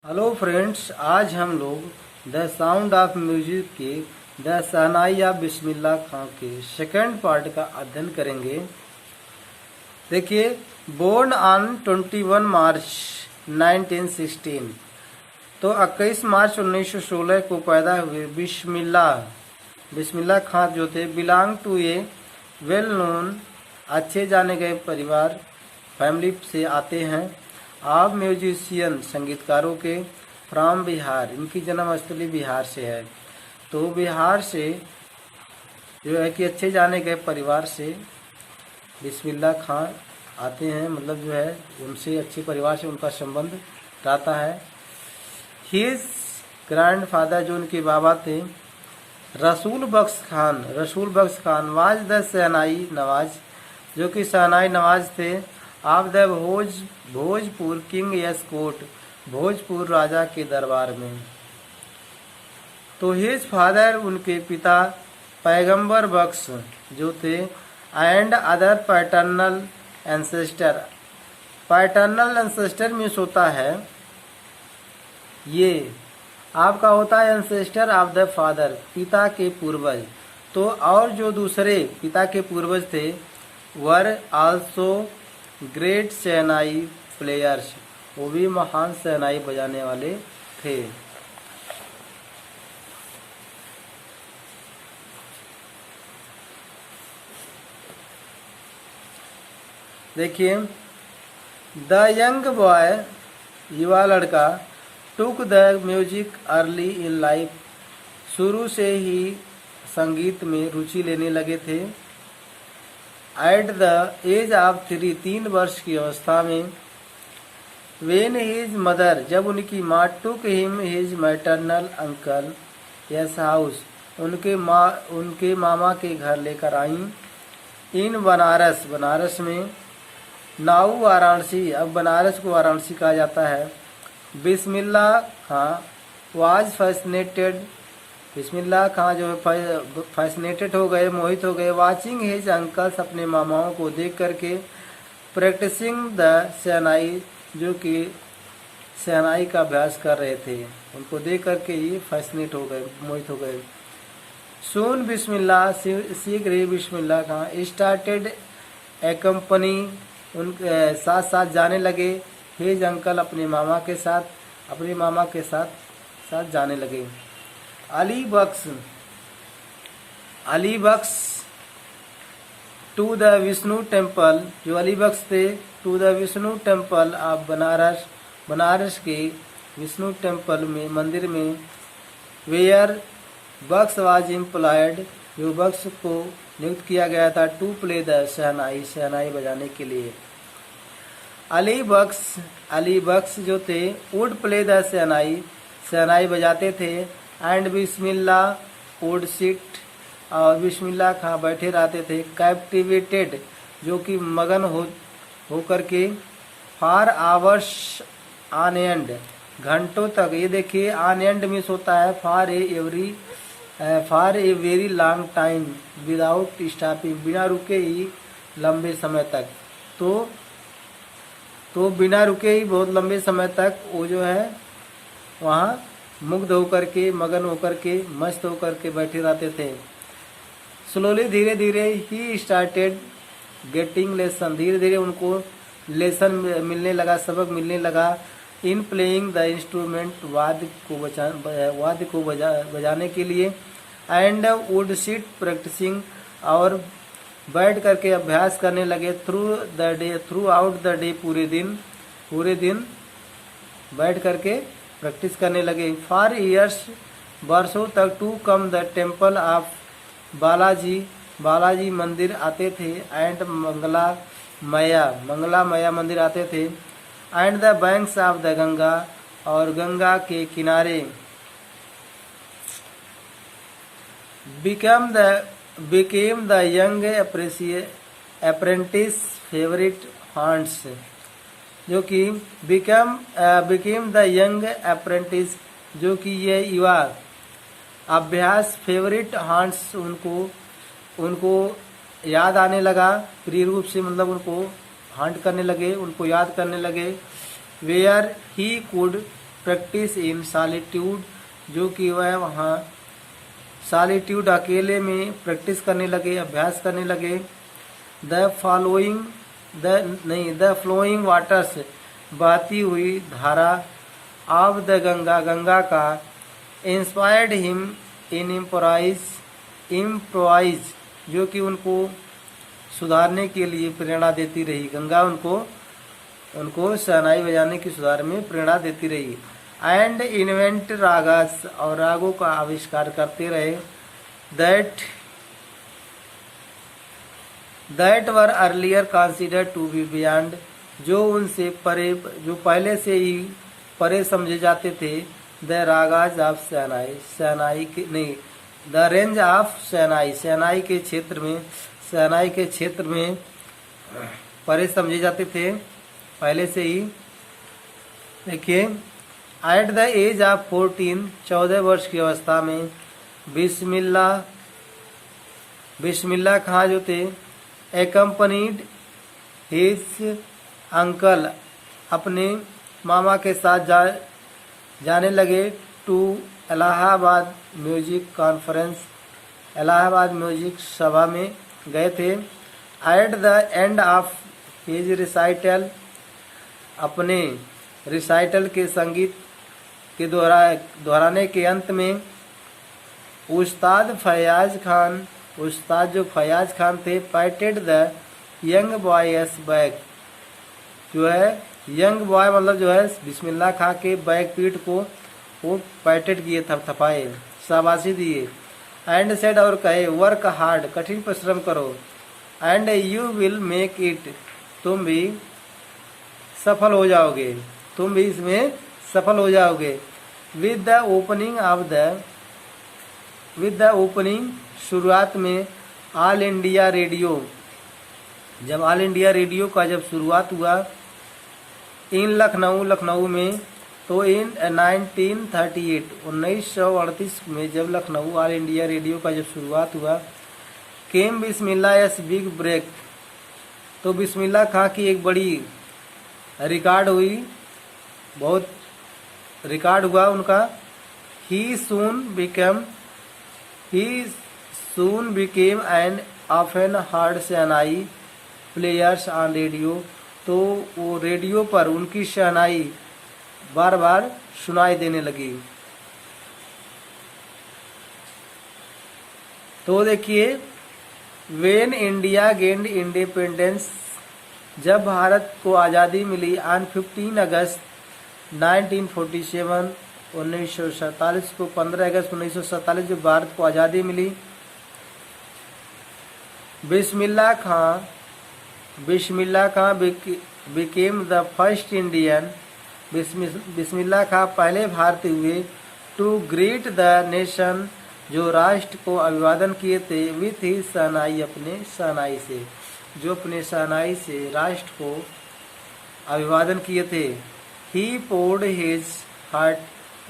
Hello friends, आज हम लोग द साउंड ऑफ म्यूजिक के द शहनाई या बिस्मिल्लाह खां के सेकंड पार्ट का अध्ययन करेंगे। देखिए, बोर्न ऑन 21 मार्च 1916, तो 21 मार्च 1916 को पैदा हुए बिस्मिल्लाह खां जो थे belong to a well known, अच्छे जाने गए परिवार फैमिली से आते हैं। आप म्यूजिशियन, संगीतकारों के, फ्रॉम बिहार, इनकी जन्मस्थली बिहार से है। तो बिहार से जो है कि अच्छे जाने गए परिवार से बिस्मिल्लाह खां आते हैं, मतलब जो है उनसे अच्छे परिवार से उनका संबंध रहता है। हिज ग्रैंडफादर जो उनके बाबा थे रसूल बख्श खान वाज द शहनाई नवाज, जो कि शहनाई नवाज थे। आप the Bhojpur king's court, Bhojpur राजा के दरबार में। तो हिज फादर उनके पिता पैगंबर बख्श जो थे and other paternal ancestor means होता है, ये आपका होता है एंसेस्टर ऑफ द फादर, पिता के पूर्वज। तो और जो दूसरे पिता के पूर्वज थे were also great shehnai players, वो भी महान शहनाई बजाने वाले थे। देखिए, द यंग बॉय, युवा लड़का, took the music early in life, शुरू से ही संगीत में रुचि लेने लगे थे। एट द एज ऑफ 3 वर्ष की अवस्था में, वेन हिज मदर, जब उनकी माँ, took him his maternal uncle yes house, उनके मामा के घर लेकर आई। इन बनारस में, नाउ वाराणसी, अब बनारस को वाराणसी कहा जाता है। बिस्मिल्लाह खां वाज फैसिनेटेड, बिस्मिल्लाह खां जो है फैसिनेटेड हो गए, मोहित हो गए। वाचिंग हिज अंकल्स, अपने मामाओं को देख करके। प्रैक्टिसिंग द शहनाई, जो कि शहनाई का अभ्यास कर रहे थे, उनको देख करके ही फैसिनेट हो गए, मोहित हो गए। सून बिस्मिल्लाह, सीख रही बिस्मिल्लाह खां स्टार्टेड ए कंपनी, उनके साथ साथ जाने लगे। हिज अंकल, अपने मामा के साथ जाने लगे। Ali Bakhsh to the Vishnu temple, जो अली बख्श थे to the Vishnu temple of Banaras के विष्णु टेम्पल में, मंदिर में। वेयर बख्श वाज एम्प्लॉयड, जो बख्श को नियुक्त किया गया था टू प्ले द शहनाई बजाने के लिए। अली बख्श जो थे वुड प्ले द शहनाई बजाते थे। एंड बिस्मिल्लाह वुड सिट, और बिस्मिल्लाह खां बैठे रहते थे। कैप्टिवेटेड, जो कि मगन हो करके। फॉर आवर्स ऑन एंड, घंटों तक। ये देखिए, ऑन एंड मीन्स होता है for a very long time without stopping, बिना रुके ही लंबे समय तक। तो बिना रुके ही बहुत लंबे समय तक वो जो है वहाँ मुग्ध होकर के, मगन होकर के, मस्त होकर के बैठे रहते थे। स्लोली, धीरे धीरे ही स्टार्टेड गेटिंग लेसन, धीरे धीरे उनको लेसन मिलने लगा, सबक मिलने लगा। इन प्लेइंग द इंस्ट्रूमेंट, वाद्य को बजाने के लिए। एंड वुड सिट प्रैक्टिसिंग, और बैठ करके अभ्यास करने लगे। थ्रू आउट द डे, पूरे दिन बैठ करके प्रैक्टिस करने लगे। फॉर ईयर्स, वर्षों तक। To come the temple of Balaji मंदिर आते थे। एंड मंगला मैया मंदिर आते थे। And the banks of the Ganga, और गंगा के किनारे। Became the young apprentice favourite haunts, जो कि बिकेम द यंग अप्रेंटिस, जो कि ये युवा अभ्यास फेवरेट हॉन्ट्स, उनको याद आने लगा, प्रिय रूप से, मतलब उनको हॉन्ट करने लगे, उनको याद करने लगे। Where he could practise in solitude, जो कि वह वहाँ सॉलिट्यूड अकेले में प्रैक्टिस करने लगे, अभ्यास करने लगे। द फ्लोइंग वाटर्स, बहती हुई धारा ऑफ द गंगा, गंगा का, इंस्पायर्ड हिम इन इम्प्रोवाइज, जो कि उनको सुधारने के लिए प्रेरणा देती रही। गंगा उनको शहनाई बजाने की सुधार में प्रेरणा देती रही। एंड इन्वेंट रागस, और रागों का आविष्कार करते रहे। That were earlier considered to be beyond, जो उनसे परे, जो पहले से ही परे समझे जाते थे। द रागाज ऑफ शहनाई, शहनाई के नहीं, द रेंज ऑफ शहनाई, शहनाई के क्षेत्र में परे समझे जाते थे पहले से ही। देखिए, एट द एज ऑफ 14, 14 वर्ष की अवस्था में बिस्मिल्लाह खां जो थे, एकम्पनीड हिज अंकल, अपने मामा के साथ जाने लगे। To Allahabad music conference, Allahabad music सभा में गए थे। At the end of his recital, अपने रिसाइटल के संगीत के दोहराने के अंत में, उस्ताद जो फयाज खान थे, patted the young boy's back, जो है यंग बॉय मतलब जो है बिस्मिल्लाह खां के बैक पीठ को वो पैटेड किए, थपथपाए, शाबाशी दिए। एंड सेड, और कहे, वर्क हार्ड, कठिन परिश्रम करो। And you will make it, तुम भी सफल हो जाओगे, तुम भी इसमें सफल हो जाओगे। विद द ओपनिंग, शुरुआत में ऑल इंडिया रेडियो, जब ऑल इंडिया रेडियो का जब शुरुआत हुआ इन लखनऊ में, तो इन 1938 में जब लखनऊ ऑल इंडिया रेडियो का जब शुरुआत हुआ, केम बिस्मिल्लाह बिग ब्रेक, तो बिस्मिल्लाह खां की एक बड़ी रिकॉर्ड हुई, बहुत रिकॉर्ड हुआ उनका। He soon became an often heard shehnai players on radio, तो वो रेडियो पर उनकी शहनाई बार बार सुनाई देने लगी। तो देखिए, वेन इंडिया गेंड इंडिपेंडेंस, जब भारत को आज़ादी मिली ऑन 15 अगस्त 1947, 1947 को, 15 अगस्त 1947 जब भारत को आज़ादी मिली, बिस्मिल्लाह खां बिकेम द फर्स्ट इंडियन, बिस्मिल्लाह खां पहले भारतीय हुए, टू ग्रीट द नेशन, जो राष्ट्र को अभिवादन किए थे, विथ ही शहनाई, अपने शहनाई से, जो अपने शहनाई से राष्ट्र को अभिवादन किए थे। ही पोर्ड हिज हार्ट,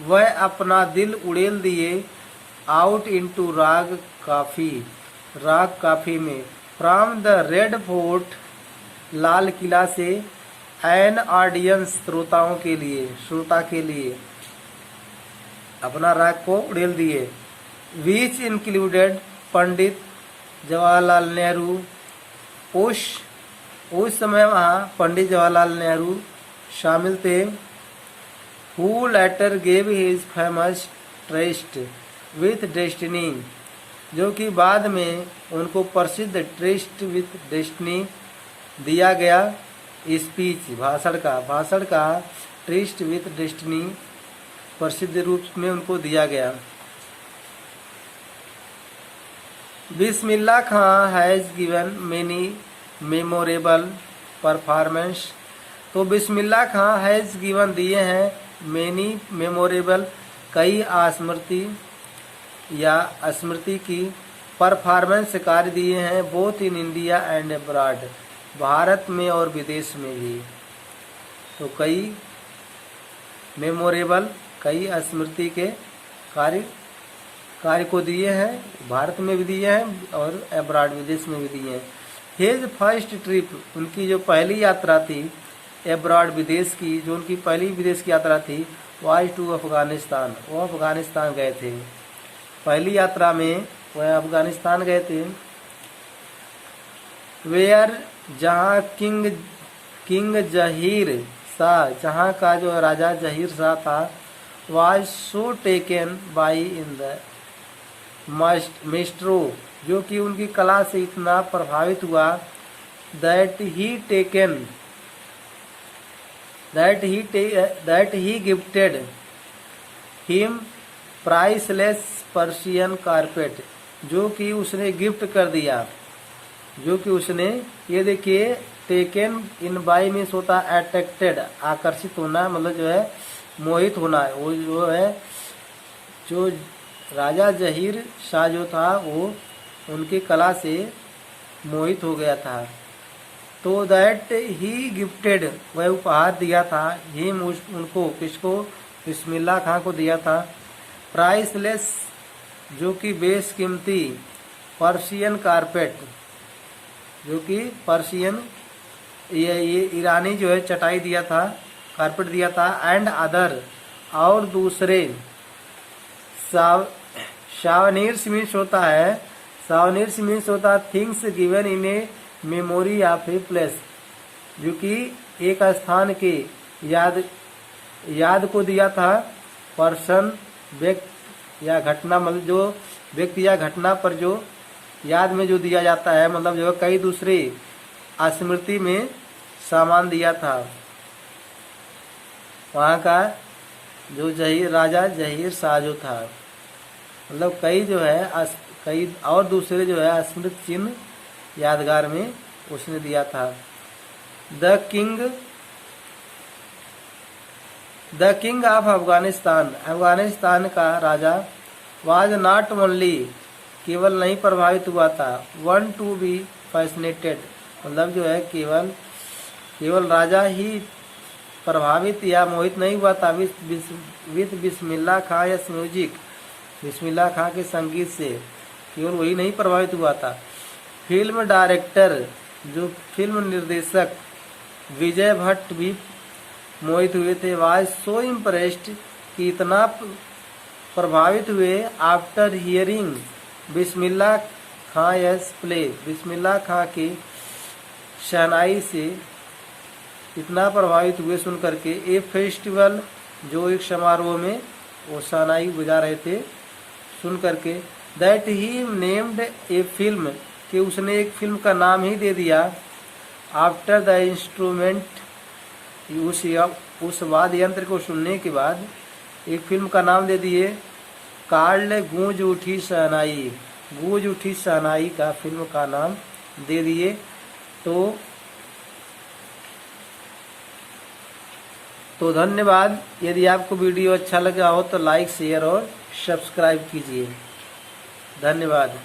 वह अपना दिल उड़ेल दिए, आउट इनटू राग काफी में, from the red fort, Lal Qila से, एन ऑडियंस, श्रोता के लिए अपना राग को उड़ेल दिए। विच इंक्लूडेड पंडित जवाहरलाल नेहरू, उस समय वहाँ पंडित जवाहरलाल नेहरू शामिल थे। Who letter gave his famous trust with destiny, जो कि बाद में उनको प्रसिद्ध ट्रस्ट विथ डेस्टिनी दिया गया। स्पीच, भाषण का ट्रस्ट विथ डेस्टिनी प्रसिद्ध रूप में उनको दिया गया। Bismillah Khan has given many memorable performance, तो बिस्मिल्लाह खां हैज़ गिवन दिए हैं, मेनी मेमोरेबल, कई स्मृति की, परफॉर्मेंस कार्य दिए हैं, both in India and abroad, Bharat में और विदेश में भी। तो कई मेमोरेबल, कई स्मृति के कार्य को दिए हैं, भारत में भी दिए हैं और अब्रॉड, विदेश में भी दिए हैं। हिज फर्स्ट ट्रिप, उनकी जो पहली यात्रा थी अब्रॉड, विदेश की, जो उनकी पहली विदेश की यात्रा थी, वाज टू अफगानिस्तान, वो अफगानिस्तान गए थे। पहली यात्रा में वह अफगानिस्तान गए थे। वेयर, जहाँ किंग जहीर शाह, जहाँ का जो राजा जहीर शाह था, was so taken by in the maestro, जो कि उनकी कला से इतना प्रभावित हुआ, that he gifted him priceless Persian carpet, जो कि उसने गिफ्ट कर दिया, जो कि उसने, ये देखिए टेकन इन बाई मीन्स होता है अट्रैक्टेड, आकर्षित होना, मतलब जो है मोहित होना। वो जो है, जो राजा जहीर शाह जो था वो उनकी कला से मोहित हो गया था। तो दैट ही गिफ्टेड, वह उपहार दिया था, हिम उनको, किसको, बिस्मिल्लाह खां को दिया था, प्राइसलेस, जो कि बेशकीमती, पर्शियन कारपेट, जो कि पर्शियन, ये ईरानी जो है चटाई दिया था, कारपेट दिया था, एंड अदर, और दूसरे, सावनीर्स मीन्स होता है, सावनीर्स मीन्स होता है things given in a memory of a place, जो कि एक स्थान के याद को दिया था, पर्सन, व्यक्ति या घटना, मतलब जो व्यक्ति या घटना पर जो याद में जो दिया जाता है, मतलब जो कई दूसरे स्मृति में सामान दिया था। वहाँ का जो राजा जहीर शाह जो था, मतलब कई जो है कई और दूसरे जो है स्मृति चिन्ह यादगार में उसने दिया था। The king of Afghanistan, Afghanistan का राजा, वाज नॉट ओनली, केवल नहीं प्रभावित हुआ था, वन टू बी फैसिनेटेड, मतलब जो है केवल राजा ही प्रभावित या मोहित नहीं हुआ था विद बिस्मिल्लाह खां या म्यूजिक, बिस्मिल्लाह खां के संगीत से, केवल वही नहीं प्रभावित हुआ था। फिल्म डायरेक्टर, जो फिल्म निर्देशक विजय भट्ट भी मोहित हुए थे, वाज सो इम्प्रेस्ड, कि इतना प्रभावित हुए, आफ्टर हियरिंग बिस्मिल्लाह खां यस प्ले, बिस्मिल्लाह खां की शहनाई से इतना प्रभावित हुए सुन करके, ए फेस्टिवल, जो एक समारोह में वो शहनाई बजा रहे थे सुन करके, that he named a film, कि उसने एक फिल्म का नाम ही दे दिया, आफ्टर द इंस्ट्रूमेंट, उस वाद्य यंत्र को सुनने के बाद एक फिल्म का नाम दे दिए, कार्ल गूंज उठी शहनाई, गूंज उठी शहनाई का फिल्म का नाम दे दिए। तो धन्यवाद। यदि आपको वीडियो अच्छा लगा हो तो लाइक, शेयर और सब्सक्राइब कीजिए। धन्यवाद।